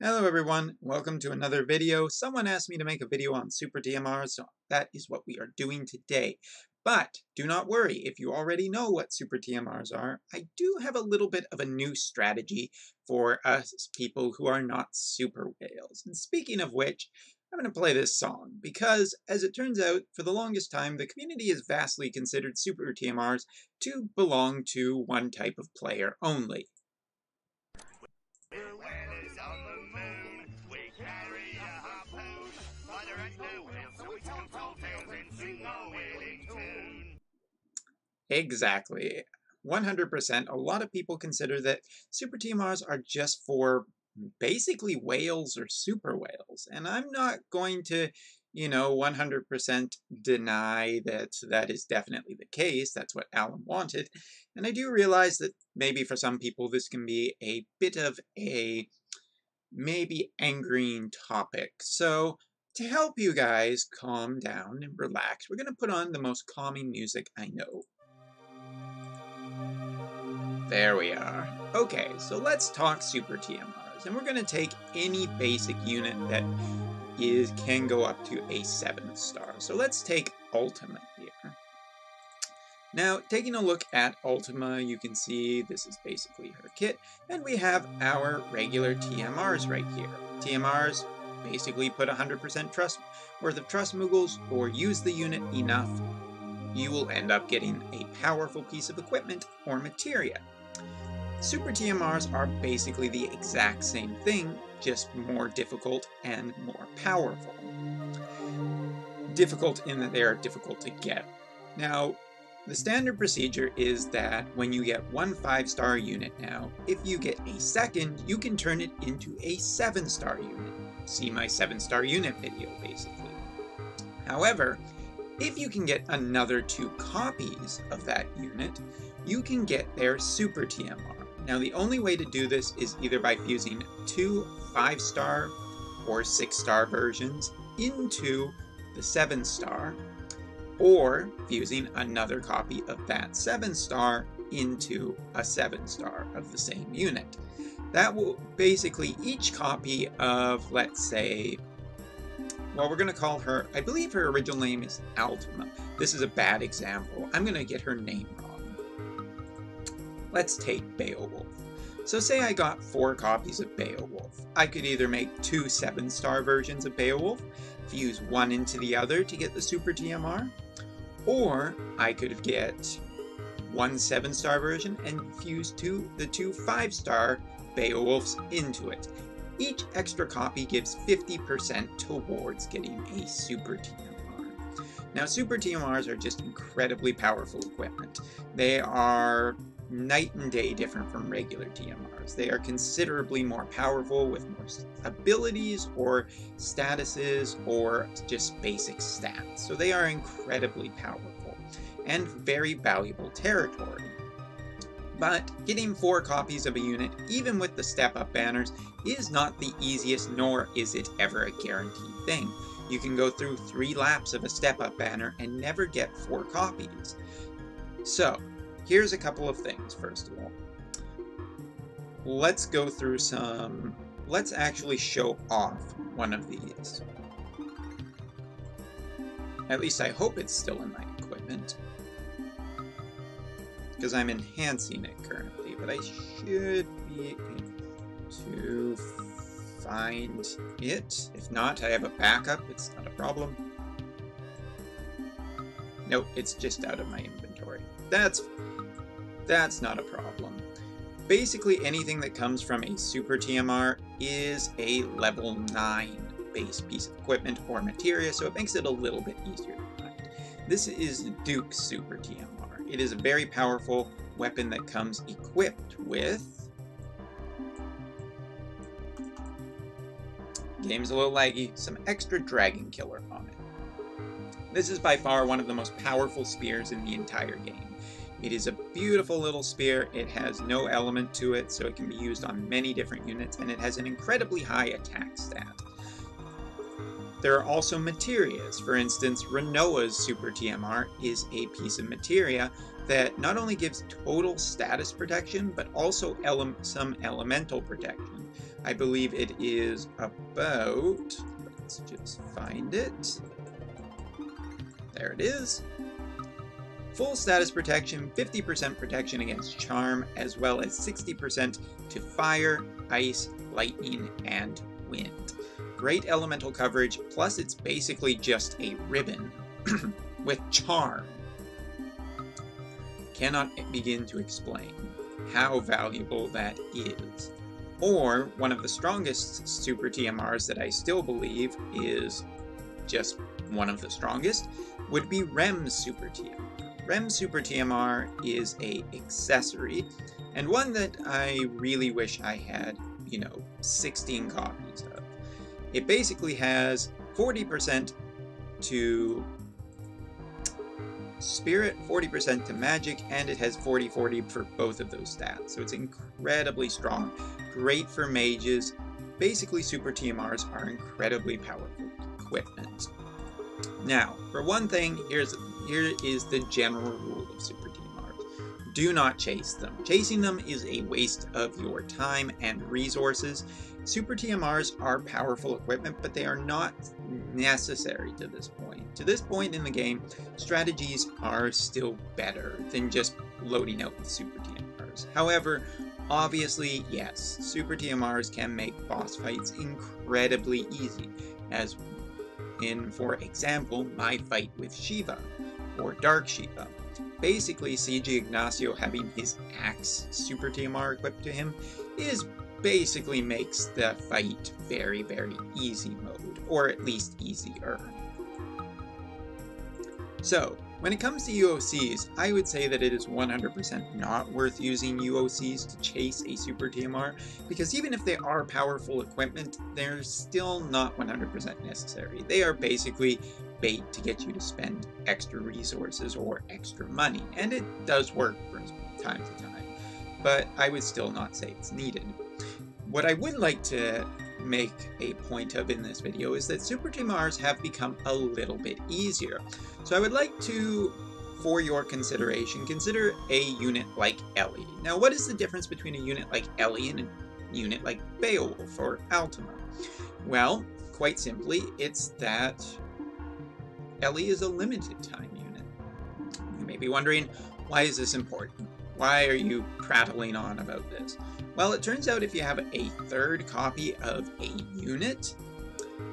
Hello everyone, welcome to another video. Someone asked me to make a video on Super TMRs, so that is what we are doing today. But do not worry, if you already know what Super TMRs are, I do have a little bit of a new strategy for us people who are not super whales. And speaking of which, I'm going to play this song because, as it turns out, for the longest time, the community has vastly considered Super TMRs to belong to one type of player only. Exactly. 100%. A lot of people consider that Super TMRs are just for basically whales or super whales. And I'm not going to, 100% deny that that is definitely the case. That's what Alan wanted. And I do realize that maybe for some people this can be a bit of a maybe angering topic. So to help you guys calm down and relax, we're going to put on the most calming music I know. There we are. Okay, so let's talk Super TMRs, and we're going to take any basic unit that can go up to a 7-star. So let's take Ultima here. Now, taking a look at Ultima, you can see this is basically her kit, and we have our regular TMRs right here. TMRs basically put 100% trust worth of trust moogles, or use the unit enough, you will end up getting a powerful piece of equipment or materia. Super TMRs are basically the exact same thing, just more difficult and more powerful. Difficult in that they are difficult to get. Now, the standard procedure is that when you get one 5-star unit now, if you get a second, you can turn it into a 7-star unit. See my 7-star unit video, basically. However, if you can get another 2 copies of that unit, you can get their Super TMR. Now, the only way to do this is either by fusing 2 5-star or 6-star versions into the 7-star, or fusing another copy of that 7-star into a 7-star of the same unit. That will basically, each copy of, let's say, well, we're going to call her, I believe her original name is Ultima. This is a bad example. I'm going to get her name wrong. Let's take Beowulf. So say I got 4 copies of Beowulf. I could either make 2 7-star versions of Beowulf, fuse one into the other to get the Super TMR, or I could get 1 7-star version and fuse the 2 5-star Beowulfs into it. Each extra copy gives 50% towards getting a Super TMR. Now, Super TMRs are just incredibly powerful equipment. They are night and day different from regular TMRs. They are considerably more powerful with more abilities or statuses or just basic stats. So they are incredibly powerful and very valuable territory. But getting 4 copies of a unit, even with the step-up banners, is not the easiest, nor is it ever a guaranteed thing. You can go through 3 laps of a step-up banner and never get 4 copies. So, here's a couple of things, first of all. Let's go through let's actually show off one of these. At least I hope it's still in my equipment, because I'm enhancing it currently, but I should be able to find it. If not, I have a backup. It's not a problem. Nope, it's just out of my inventory. That's not a problem. Basically, anything that comes from a Super TMR is a level 9 base piece of equipment or materia, so it makes it a little bit easier to find. This is Duke's Super TMR. It is a very powerful weapon that comes equipped with... Game's a little laggy. Some extra Dragon Killer on it. This is by far one of the most powerful spears in the entire game. It is a beautiful little spear. It has no element to it, so it can be used on many different units, and it has an incredibly high attack stat. There are also materias. For instance, Renoa's Super TMR is a piece of materia that not only gives total status protection, but also some elemental protection. I believe it is about, let's just find it. There it is. Full status protection, 50% protection against charm, as well as 60% to fire, ice, lightning, and wind. Great elemental coverage, plus it's basically just a ribbon with charm. Cannot begin to explain how valuable that is. Or one of the strongest super TMRs that I still believe is just one of the strongest would be REM super TMR. REM super TMR is an accessory, and one that I really wish I had, 16 copies of. It basically has 40% to spirit, 40% to magic, and it has 40-40 for both of those stats. So it's incredibly strong, great for mages. Basically, super TMRs are incredibly powerful equipment. Now, for one thing, here is the general rule of super TMRs. Do not chase them. Chasing them is a waste of your time and resources. Super TMRs are powerful equipment, but they are not necessary to this point. To this point in the game, strategies are still better than just loading out with super TMRs. However, obviously, yes, super TMRs can make boss fights incredibly easy, as in, for example, my fight with Shiva, or Dark Shiva. Basically, CG Ignacio having his axe super TMR equipped to him basically makes the fight very, very easy mode, or at least easier. So, when it comes to UOCs, I would say that it is 100% not worth using UOCs to chase a super TMR, because even if they are powerful equipment, they're still not 100% necessary. They are basically bait to get you to spend extra resources or extra money, and it does work from time to time, but I would still not say it's needed. What I would like to make a point of in this video is that super TMRs have become a little bit easier. So I would like to, for your consideration, consider a unit like Ellie. Now, what is the difference between a unit like Ellie and a unit like Beowulf or Altima? Well, quite simply, it's that Ellie is a limited time unit. You may be wondering, why is this important? Why are you prattling on about this? Well, it turns out if you have a third copy of a unit,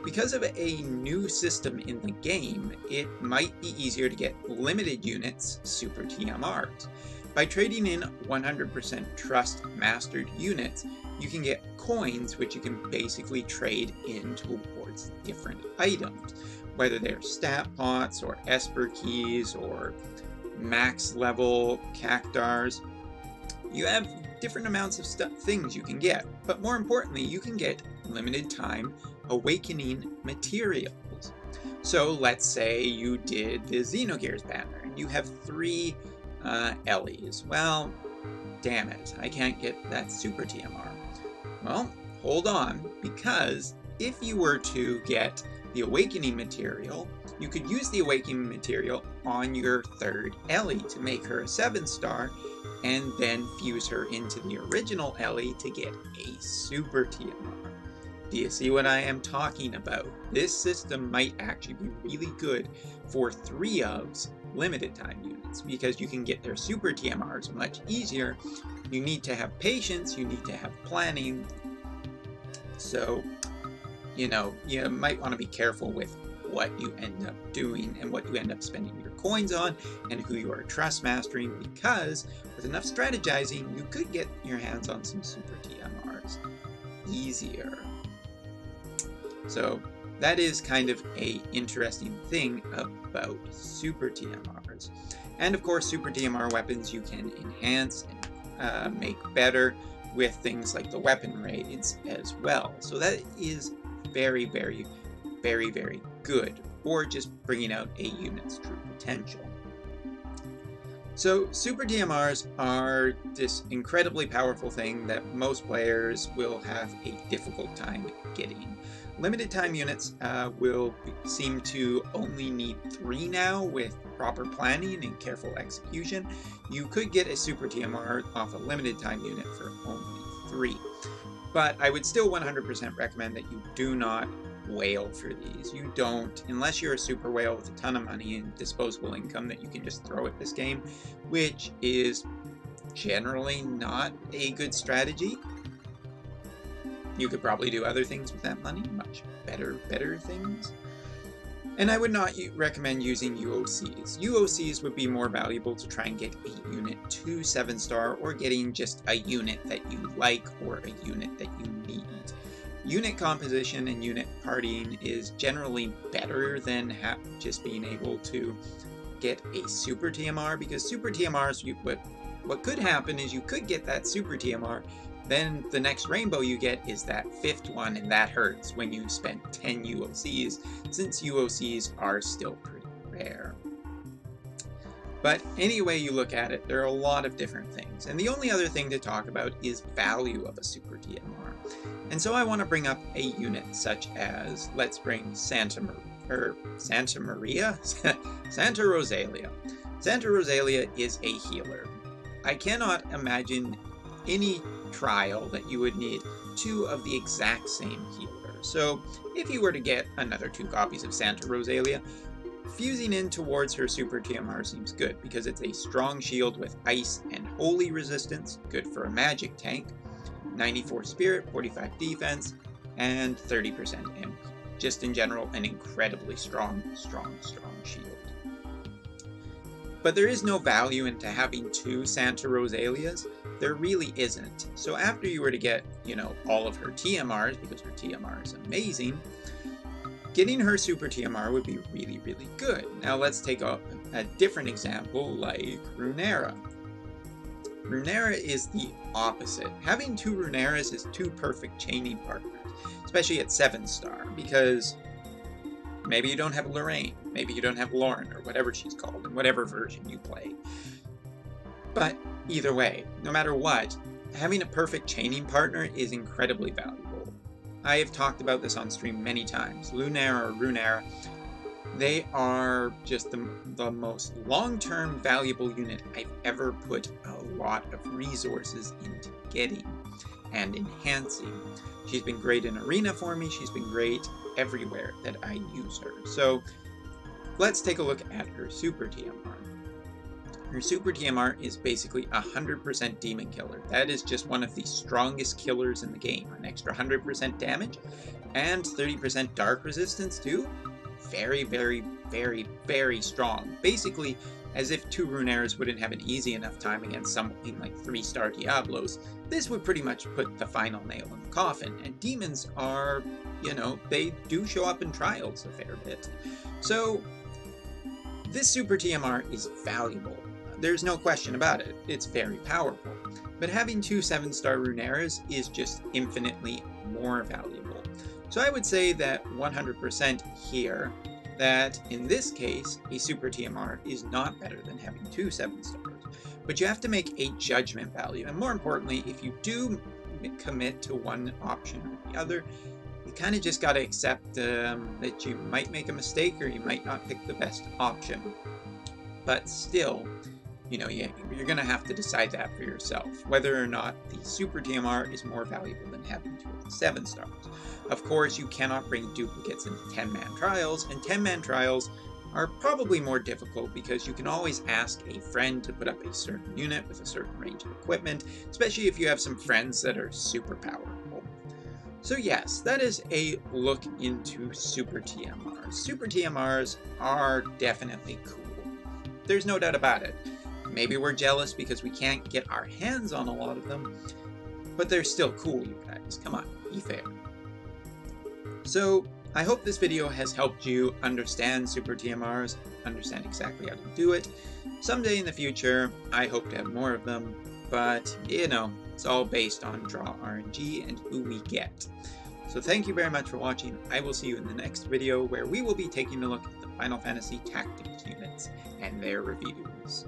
because of a new system in the game, it might be easier to get limited units super TMRs. By trading in 100% trust mastered units, you can get coins which you can basically trade in towards different items, whether they're stat pots or Esper keys or max level cactars. You have different amounts of things you can get, but more importantly, you can get limited time awakening materials. So let's say you did the Xenogears banner and you have 3 Ellies. Well, damn it, I can't get that super TMR. Well, hold on, because if you were to get the awakening material, you could use the awakening material on your 3rd Ellie to make her a 7-star, and then fuse her into the original Ellie to get a super TMR. Do you see what I am talking about? This system might actually be really good for 3-ofs limited time units, because you can get their super TMRs much easier. You need to have patience, you need to have planning. So, you might want to be careful with what you end up doing and what you end up spending your coins on and who you are trust mastering, because with enough strategizing, you could get your hands on some super TMRs easier. So that is kind of a interesting thing about super TMRs. And of course, super TMR weapons you can enhance and make better with things like the weapon raids as well. So that is very, very, very, very good, or just bringing out a unit's true potential. So super TMRs are this incredibly powerful thing that most players will have a difficult time getting. Limited time units will seem to only need 3 now with proper planning and careful execution. You could get a super TMR off a limited time unit for only 3. But I would still 100% recommend that you do not whale for these. You don't, unless you're a super whale with a ton of money and disposable income that you can just throw at this game, which is generally not a good strategy. You could probably do other things with that money, much better things. And I would not recommend using UOCs. UOCs would be more valuable to try and get a unit to 7-star, or getting just a unit that you like or a unit that you need. Unit composition and unit partying is generally better than just being able to get a super TMR, because super TMRs, what could happen is you could get that super TMR, then the next rainbow you get is that 5th one, and that hurts when you spend 10 UOCs, since UOCs are still pretty rare. But any way you look at it, there are a lot of different things, and the only other thing to talk about is value of a super TMR. And so I want to bring up a unit such as, let's bring Santa Rosalia. Santa Rosalia is a healer. I cannot imagine any trial that you would need 2 of the exact same healer. So if you were to get another 2 copies of Santa Rosalia, fusing in towards her super TMR seems good, because it's a strong shield with ice and holy resistance, good for a magic tank, 94 spirit, 45 defense, and 30% MP. Just in general, an incredibly strong shield. But there is no value into having 2 Santa Rosalias. There really isn't. So after you were to get, all of her TMRs, because her TMR is amazing, getting her super TMR would be really, really good. Now let's take a different example, like Runeera. Runeera is the opposite. Having 2 Runeeras is 2 perfect chaining partners, especially at 7-star, because maybe you don't have Lorraine, maybe you don't have Lauren, or whatever she's called, in whatever version you play. But either way, no matter what, having a perfect chaining partner is incredibly valuable. I have talked about this on stream many times. Lunaire or Runeera, they are just the most long-term valuable unit I've ever put a lot of resources into getting and enhancing. She's been great in Arena for me, she's been great everywhere that I use her. So let's take a look at her super TMR. Her super TMR is basically 100% demon killer. That is just one of the strongest killers in the game. An extra 100% damage and 30% dark resistance too. Very strong. Basically, as if 2 Runeeras wouldn't have an easy enough time against something like 3-star Diablos, this would pretty much put the final nail in the coffin. And demons are, they do show up in trials a fair bit. So this super TMR is valuable. There's no question about it. It's very powerful. But having 2 7-star Runeeras is just infinitely more valuable. So I would say that 100% here, that in this case, a super TMR is not better than having 2 7-stars. But you have to make a judgment value. And more importantly, if you do commit to one option or the other, you kind of just got to accept that you might make a mistake, or you might not pick the best option. But still, you're going to have to decide that for yourself, whether or not the super TMR is more valuable than having 2 of the 7-stars. Of course, you cannot bring duplicates into 10-man trials, and 10-man trials are probably more difficult because you can always ask a friend to put up a certain unit with a certain range of equipment, especially if you have some friends that are super powerful. So yes, that is a look into super TMRs. Super TMRs are definitely cool. There's no doubt about it. Maybe we're jealous because we can't get our hands on a lot of them, but they're still cool, you guys. Come on, be fair. So I hope this video has helped you understand super TMRs, understand exactly how to do it. Someday in the future, I hope to have more of them, but it's all based on draw RNG and who we get. So thank you very much for watching. I will see you in the next video, where we will be taking a look at the Final Fantasy Tactics units and their reviews.